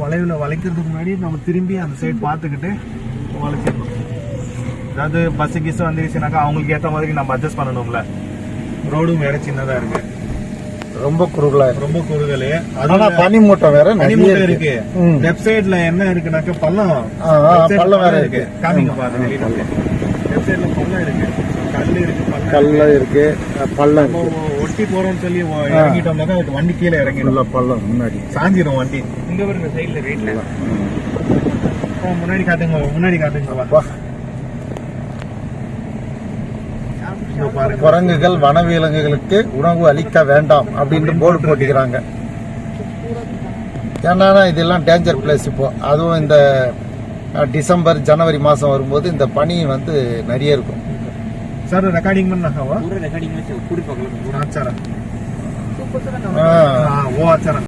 வளைவில் வளைக்கிறதுக்கு முன்னாடி நம்ம திரும்பி அந்த சைடு பார்த்துக்கிட்டு வளைச்சிடணும். அதாவது பஸ்ஸு கிஸ்ஸு வந்துருச்சுனாக்கா அவங்களுக்கு ஏற்ற மாதிரி நம்ம அட்ஜஸ்ட் பண்ணணும்ல. ரோடும் வேற சின்னதா இருக்கு, ரொம்ப குறுகல். அதனால பனிமூட்டம் வேற பனிமூட்டம் இருக்கு. லெஃப்ட் சைடுல என்ன இருக்குனாக்கா பள்ளம் வேற இருக்கு. காமிங்க பாருங்க. லெஃப்ட் சைடுல பள்ளம் இருக்கு, கல்லு இருக்கு, பள்ளம் ஒட்டி போறோம்னு சொல்லி இறங்கிட்டோம்னாக்கா வண்டி கீழே இறங்கிடும். பள்ளம் முன்னாடி சாஞ்சிரும் வண்டி. இங்க பாருங்க சைடுல ரைட்ல முன்னாடி காட்டுங்க. குரங்குகள் வனவிலங்குகளுக்கு உணவு அளிக்க வேண்டாம் அப்படின்னு போர்டு போட்டுக்கிறாங்க. ஏன்னா இதெல்லாம் டேஞ்சர் பிளேஸ். இப்போ அதுவும் இந்த டிசம்பர் ஜனவரி மாசம் வரும்போது இந்த பனி வந்து நிறைய இருக்கும். सर रिकॉर्डिंग में ना हुआ, पूरा रिकॉर्डिंग में पूरी पकड़ अच्छा रहा। हाँ वो अच्छा रहा।